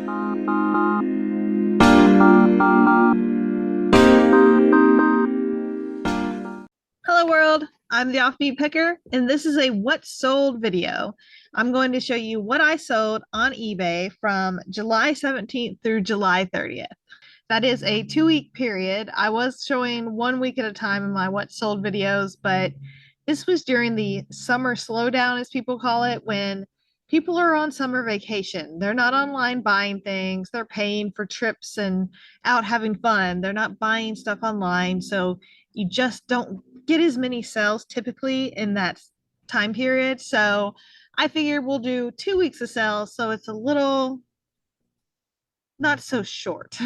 Hello world, I'm the Offbeat Picker, and this is a what sold video. I'm going to show you what I sold on eBay from July 17th through July 30th. That is a 2-week period. I was showing 1 week at a time in my what sold videos, but this was during the summer slowdown, as people call it, when people are on summer vacation. They're not online buying things, they're paying for trips and out having fun. They're not buying stuff online. So you just don't get as many sales typically in that time period. So I figured we'll do 2 weeks of sales. So it's a little not so short.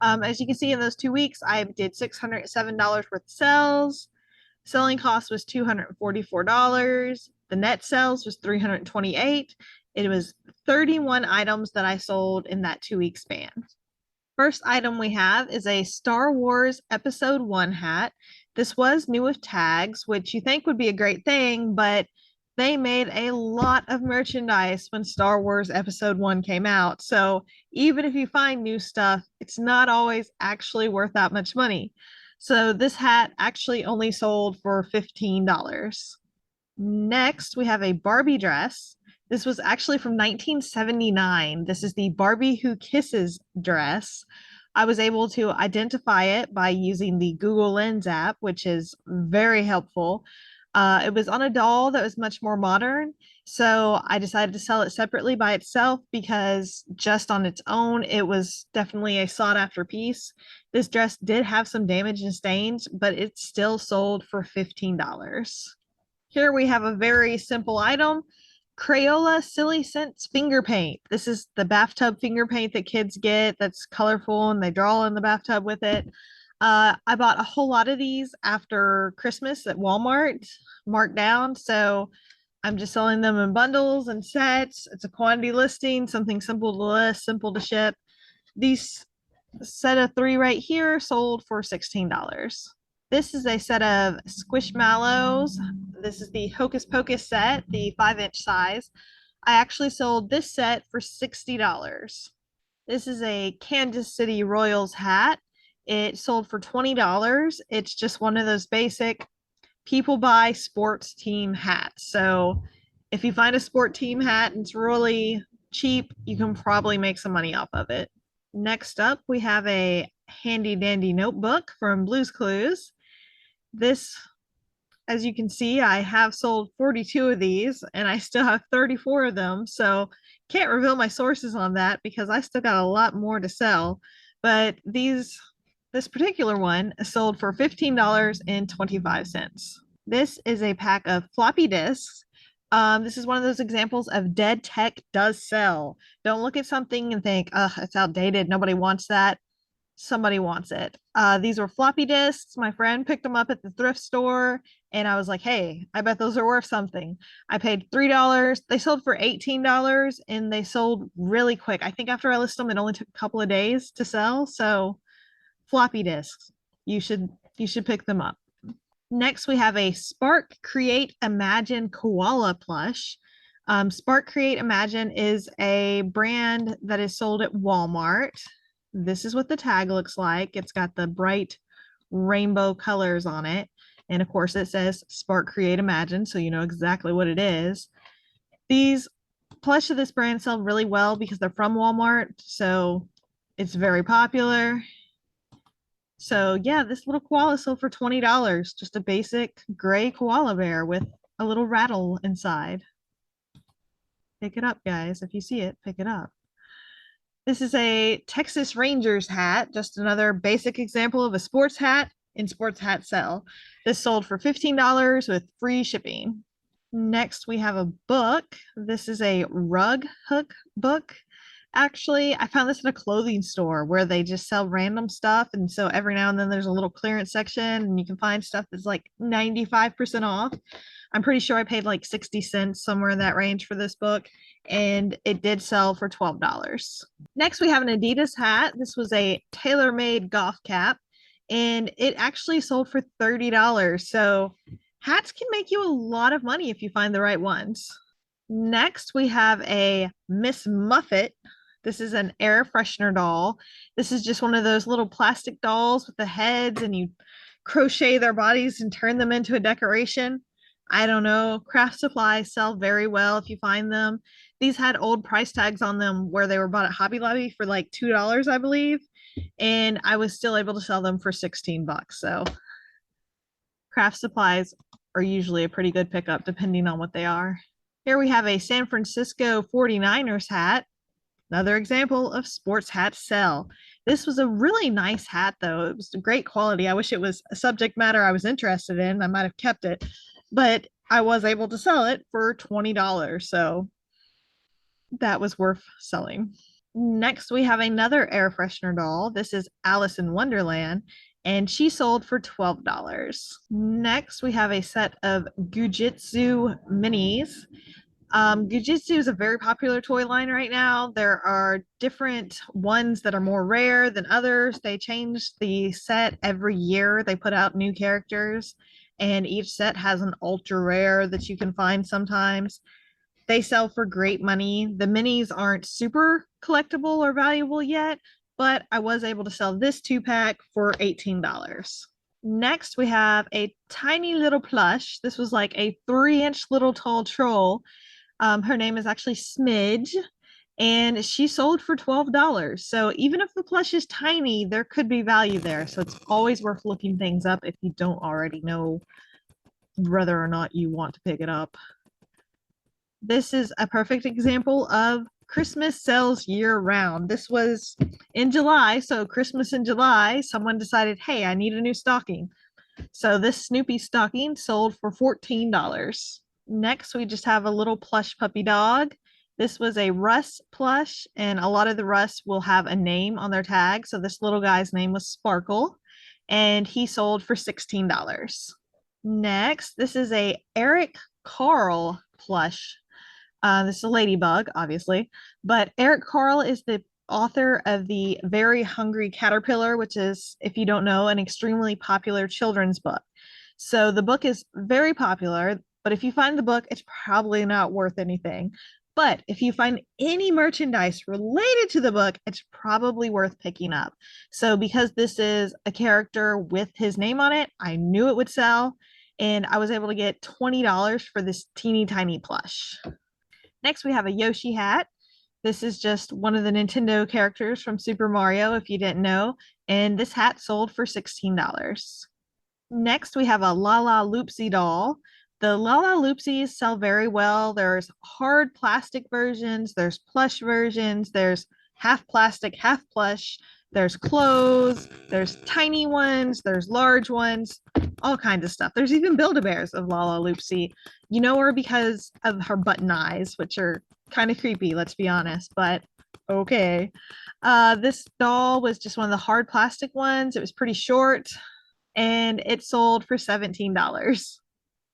As you can see in those 2 weeks, I did $607 worth of sales. Selling cost was $244. The net sales was $328. It was 31 items that I sold in that 2-week span. First item we have is a Star Wars Episode 1 hat. This was new with tags, which you think would be a great thing, but they made a lot of merchandise when Star Wars Episode 1 came out. So even if you find new stuff, it's not always actually worth that much money. So this hat actually only sold for $15. Next, we have a Barbie dress. This was actually from 1979. This is the Barbie Who Kisses dress. I was able to identify it by using the Google Lens app, which is very helpful. It was on a doll that was much more modern. So I decided to sell it separately by itself because just on its own, it was definitely a sought after piece. This dress did have some damage and stains, but it still sold for $15. Here we have a very simple item, Crayola Silly Scents finger paint. This is the bathtub finger paint that kids get that's colorful and they draw in the bathtub with it. I bought a whole lot of these after Christmas at Walmart, marked down. So I'm just selling them in bundles and sets. It's a quantity listing, something simple to list, simple to ship. These set of 3 right here sold for $16. This is a set of Squishmallows. This is the Hocus Pocus set, the 5-inch size. I actually sold this set for $60. This is a Kansas City Royals hat. It sold for $20. It's just one of those basic people buy sports team hats. So if you find a sport team hat and it's really cheap, you can probably make some money off of it. Next up, we have a handy dandy notebook from Blue's Clues. This, as you can see, I have sold 42 of these and I still have 34 of them. So can't reveal my sources on that because I still got a lot more to sell. But this particular one sold for $15.25. This is a pack of floppy disks. This is one of those examples of dead tech does sell. Don't look at something and think, oh, it's outdated. Nobody wants that. Somebody wants it. These were floppy disks. My friend picked them up at the thrift store and I was like, hey, I bet those are worth something. I paid $3. They sold for $18 and they sold really quick. I think after I listed them, it only took a couple of days to sell. So floppy disks, you should pick them up. Next, we have a Spark Create Imagine koala plush. Spark Create Imagine is a brand that is sold at Walmart. This is what the tag looks like. It's got the bright rainbow colors on it. And of course, it says Spark Create Imagine, so you know exactly what it is. These plush of this brand sell really well because they're from Walmart, so it's very popular. So yeah, this little koala sold for $20, just a basic gray koala bear with a little rattle inside. Pick it up, guys. If you see it, pick it up. This is a Texas Rangers hat, just another basic example of a sports hat in sports hat sell. This sold for $15 with free shipping. Next, we have a book. This is a rug hook book. Actually, I found this in a clothing store where they just sell random stuff. And so every now and then there's a little clearance section and you can find stuff that's like 95% off. I'm pretty sure I paid like 60 cents, somewhere in that range for this book, and it did sell for $12. Next, we have an Adidas hat. This was a tailor-made golf cap, and it actually sold for $30. So hats can make you a lot of money if you find the right ones. Next, we have a Miss Muffet This is an air freshener doll. This is just one of those little plastic dolls with the heads, and you crochet their bodies and turn them into a decoration. I don't know. Craft supplies sell very well if you find them. These had old price tags on them where they were bought at Hobby Lobby for like $2, I believe. And I was still able to sell them for 16 bucks. So craft supplies are usually a pretty good pickup depending on what they are. Here we have a San Francisco 49ers hat. Another example of sports hats sell. This was a really nice hat, though. It was great quality. I wish it was a subject matter I was interested in. I might have kept it, but I was able to sell it for $20. So that was worth selling. Next, we have another air freshener doll. This is Alice in Wonderland, and she sold for $12. Next, we have a set of Gujitsu minis. Gujitsu is a very popular toy line right now. There are different ones that are more rare than others. They change the set every year. They put out new characters, and each set has an ultra rare that you can find sometimes. They sell for great money. The minis aren't super collectible or valuable yet, but I was able to sell this 2-pack for $18. Next, we have a tiny little plush. This was like a 3-inch little tall troll. Her name is actually Smidge, and she sold for $12. So even if the plush is tiny, there could be value there. So it's always worth looking things up if you don't already know whether or not you want to pick it up. This is a perfect example of Christmas sells year round. This was in July, so Christmas in July, someone decided, hey, I need a new stocking. So this Snoopy stocking sold for $14. Next, we just have a little plush puppy dog. This was a Russ plush, and a lot of the Russ will have a name on their tag. So this little guy's name was Sparkle, and he sold for $16. Next, this is a Eric Carl plush. This is a ladybug, obviously, but Eric Carle is the author of the Very Hungry Caterpillar, which is, if you don't know, an extremely popular children's book. So the book is very popular, but if you find the book, it's probably not worth anything. But if you find any merchandise related to the book, it's probably worth picking up. So because this is a character with his name on it, I knew it would sell, and I was able to get $20 for this teeny tiny plush. Next, we have a Yoshi hat. This is just one of the Nintendo characters from Super Mario, if you didn't know, and this hat sold for $16. Next, we have a Lala Loopsy doll. The Lala Loopsies sell very well. There's hard plastic versions, there's plush versions, there's half plastic, half plush, there's clothes, there's tiny ones, there's large ones, all kinds of stuff. There's even Build-A-Bears of Lala Loopsy. You know her because of her button eyes, which are kind of creepy, let's be honest, but okay. This doll was just one of the hard plastic ones. It was pretty short, and it sold for $17.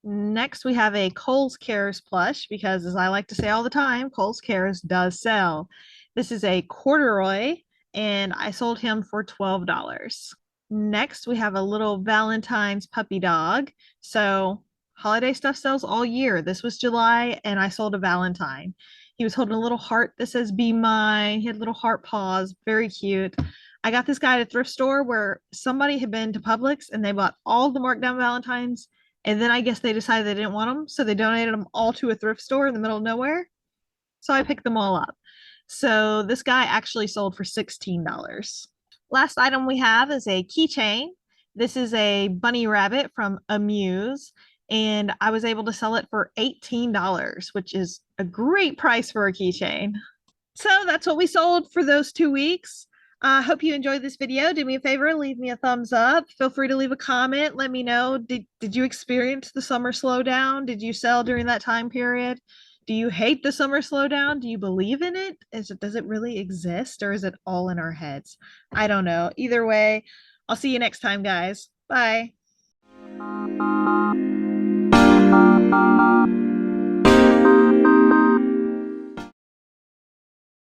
Next, we have a Kohl's Cares plush because, as I like to say all the time, Kohl's Cares does sell. This is a corduroy, and I sold him for $12. Next, we have a little Valentine's puppy dog. So holiday stuff sells all year. This was July, and I sold a Valentine. He was holding a little heart that says "Be mine." He had little heart paws, very cute. I got this guy at a thrift store where somebody had been to Publix and they bought all the marked down Valentines, and then I guess they decided they didn't want them, so they donated them all to a thrift store in the middle of nowhere. So I picked them all up. So this guy actually sold for $16. Last item we have is a keychain. This is a bunny rabbit from Amuse, and I was able to sell it for $18, which is a great price for a keychain. So that's what we sold for those 2 weeks. I hope you enjoyed this video. Do me a favor, leave me a thumbs up. Feel free to leave a comment. Let me know, did you experience the summer slowdown? Did you sell during that time period? Do you hate the summer slowdown? Do you believe in it? Does it really exist, or is it all in our heads? I don't know. Either way, I'll see you next time, guys. Bye.